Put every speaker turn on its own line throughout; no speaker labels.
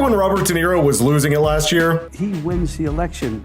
remember when Robert De Niro was losing it last year?
He wins the election.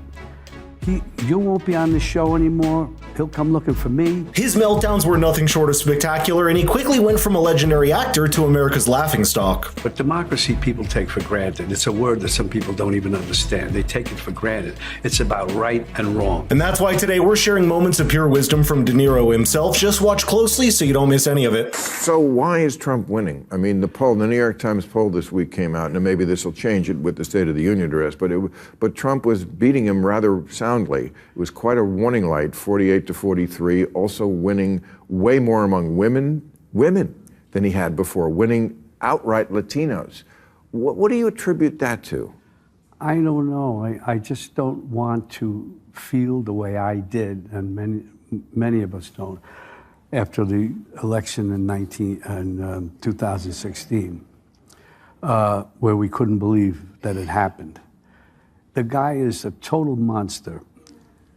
You won't be on the show anymore. He'll come looking for me.
His meltdowns were nothing short of spectacular, and he quickly went from a legendary actor to America's laughingstock.
But democracy people take for granted. It's a word that some people don't even understand. They take it for granted. It's about right and wrong.
And that's why today we're sharing moments of pure wisdom from De Niro himself. Just watch closely so you don't miss any of it.
So why is Trump winning? I mean, the New York Times poll this week came out, and maybe this will change it with the State of the Union address, but Trump was beating him rather soundly. It was quite a warning light, 48 to 43, also winning way more among women than he had before, winning outright Latinos. What do you attribute that to?
I don't know. I just don't want to feel the way I did, and many of us don't, after the election in 2016, where we couldn't believe that it happened. The guy is a total monster.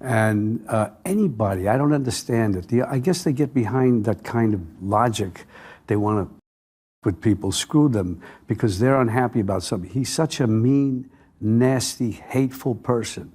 And anybody, I don't understand it. I guess they get behind that kind of logic. They want to with people, screw them, because they're unhappy about something. He's such a mean, nasty, hateful person.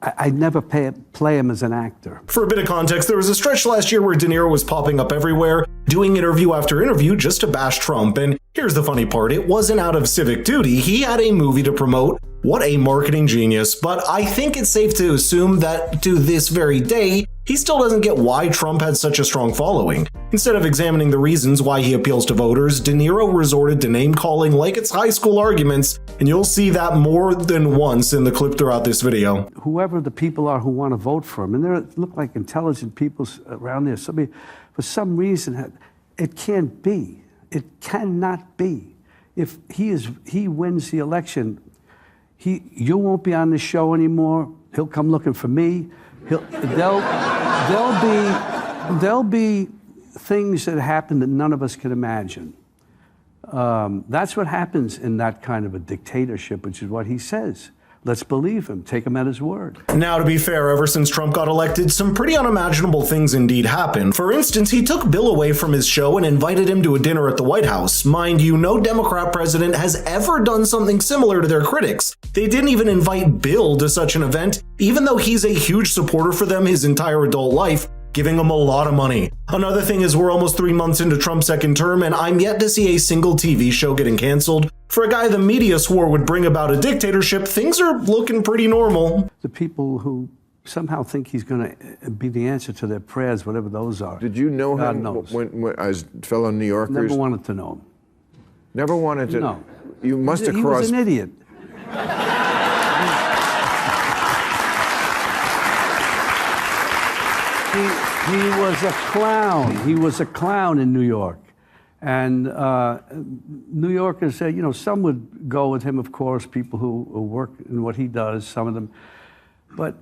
I'd never play him as an actor.
For a bit of context, there was a stretch last year where De Niro was popping up everywhere, doing interview after interview just to bash Trump. And here's the funny part, it wasn't out of civic duty. He had a movie to promote. What a marketing genius. But I think it's safe to assume that to this very day, he still doesn't get why Trump had such a strong following. Instead of examining the reasons why he appeals to voters, De Niro resorted to name-calling like it's high school arguments, and you'll see that more than once in the clip throughout this video.
Whoever the people are who want to vote for him, and they look like intelligent people around there, somebody, for some reason, it can't be. It cannot be. If he wins the election, you won't be on the show anymore. He'll come looking for me. There'll be things that happen that none of us can imagine. That's what happens in that kind of a dictatorship, which is what he says. Let's believe him, take him at his word.
Now, to be fair, ever since Trump got elected, some pretty unimaginable things indeed happened. For instance, he took Bill away from his show and invited him to a dinner at the White House. Mind you, no Democrat president has ever done something similar to their critics. They didn't even invite Bill to such an event, even though he's a huge supporter for them his entire adult life, giving him a lot of money. Another thing is we're almost 3 months into Trump's second term, and I'm yet to see a single TV show getting canceled. For a guy the media swore would bring about a dictatorship, things are looking pretty normal.
The people who somehow think he's going to be the answer to their prayers, whatever those are.
Did you know
God
him
knows.
when as fellow New Yorkers?
Never wanted to know him.
Never wanted to?
No.
You must have crossed...
He was an idiot. He was a clown. He was a clown in New York. And New Yorkers said, you know, some would go with him, of course, people who work in what he does, some of them. But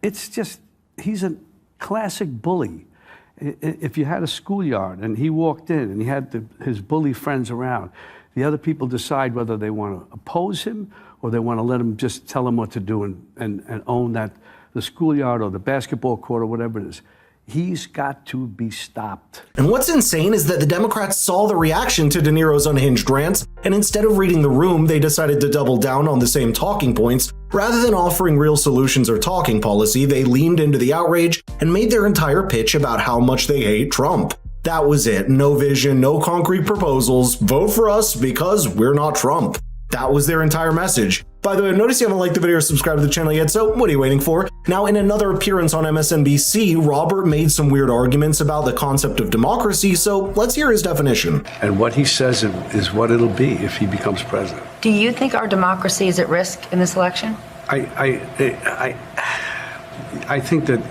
it's just, he's a classic bully. If you had a schoolyard and he walked in and he had his bully friends around, the other people decide whether they want to oppose him or they want to let him just tell him what to do and own the schoolyard or the basketball court or whatever it is. He's got to be stopped.
And what's insane is that the Democrats saw the reaction to De Niro's unhinged rants, and instead of reading the room, they decided to double down on the same talking points. Rather than offering real solutions or talking policy, they leaned into the outrage and made their entire pitch about how much they hate Trump. That was it. No vision, no concrete proposals. Vote for us because we're not Trump. That was their entire message. By the way, notice you haven't liked the video or subscribed to the channel yet, so what are you waiting for? Now, in another appearance on MSNBC, Robert made some weird arguments about the concept of democracy, so let's hear his definition.
And what he says is what it'll be if he becomes president.
Do you think our democracy is at risk in this election?
I think that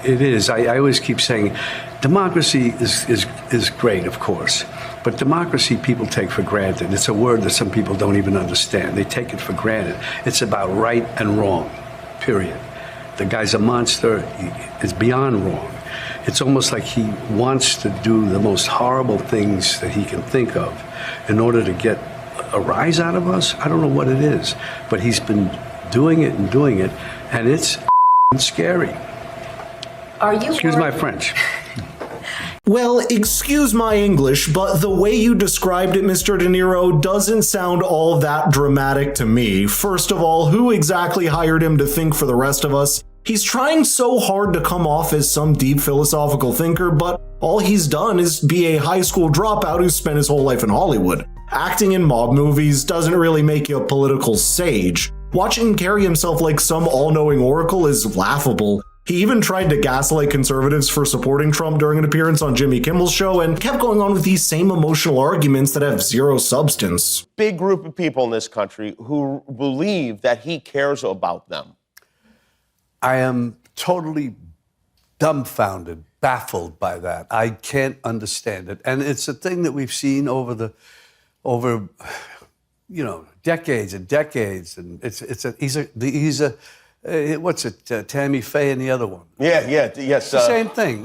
it is. I always keep saying democracy is great, of course. But democracy people take for granted. It's a word that some people don't even understand. They take it for granted. It's about right and wrong, period. The guy's a monster. It's beyond wrong. It's almost like he wants to do the most horrible things that he can think of in order to get a rise out of us. I don't know what it is, but he's been doing it, and it's scary.
Are you
Excuse my French.
Well, excuse my English, but the way you described it, Mr. De Niro, doesn't sound all that dramatic to me. First of all, who exactly hired him to think for the rest of us? He's trying so hard to come off as some deep philosophical thinker, but all he's done is be a high school dropout who spent his whole life in Hollywood. Acting in mob movies doesn't really make you a political sage. Watching him carry himself like some all-knowing oracle is laughable. He even tried to gaslight conservatives for supporting Trump during an appearance on Jimmy Kimmel's show and kept going on with these same emotional arguments that have zero substance.
Big group of people in this country who believe that he cares about them.
I am totally dumbfounded, baffled by that. I can't understand it. And it's a thing that we've seen over decades and decades. And he's a what's it, Tammy Faye and the other one?
Yes.
It's the same thing,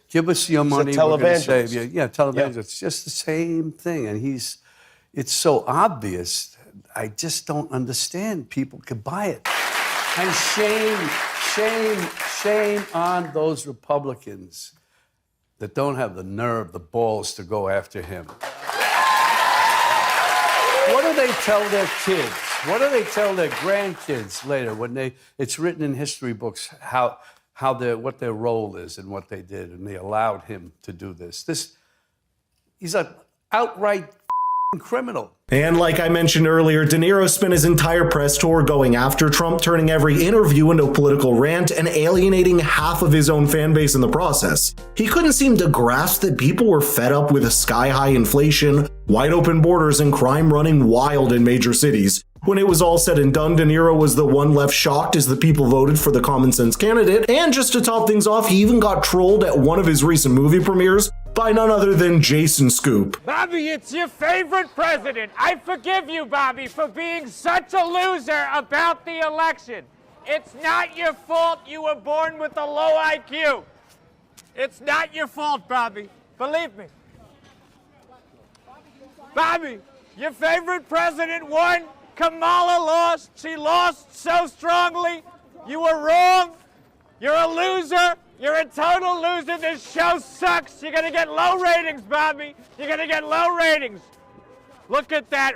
give us your money, we're going to save you. Yeah, televangelist.
Yeah.
It's just the same thing. And it's so obvious. I just don't understand people could buy it. And shame on those Republicans that don't have the nerve, the balls to go after him. What do they tell their kids? What do they tell their grandkids later when it's written in history books what their role is and what they did, and they allowed him to do this? He's an outright criminal.
And like I mentioned earlier, De Niro spent his entire press tour going after Trump, turning every interview into a political rant and alienating half of his own fan base in the process. He couldn't seem to grasp that people were fed up with sky-high inflation, wide-open borders, and crime running wild in major cities. When it was all said and done, De Niro was the one left shocked as the people voted for the common sense candidate, and just to top things off, he even got trolled at one of his recent movie premieres by none other than Jason Scoop.
Bobby, it's your favorite president. I forgive you, Bobby, for being such a loser about the election. It's not your fault you were born with a low IQ. It's not your fault, Bobby. Believe me. Bobby, your favorite president won. Kamala lost. She lost so strongly. You were wrong. You're a loser. You're a total loser. This show sucks. You're going to get low ratings, Bobby. You're going to get low ratings. Look at that.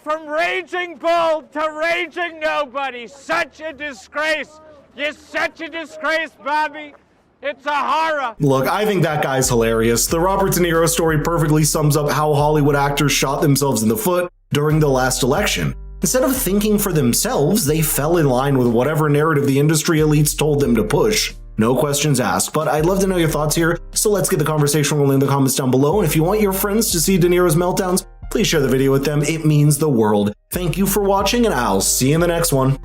From raging bull to raging nobody. Such a disgrace. You're such a disgrace, Bobby. It's a horror.
Look, I think that guy's hilarious. The Robert De Niro story perfectly sums up how Hollywood actors shot themselves in the foot during the last election. Instead of thinking for themselves, they fell in line with whatever narrative the industry elites told them to push. No questions asked, but I'd love to know your thoughts here, so let's get the conversation rolling in the comments down below, and if you want your friends to see De Niro's meltdowns, please share the video with them. It means the world. Thank you for watching, and I'll see you in the next one.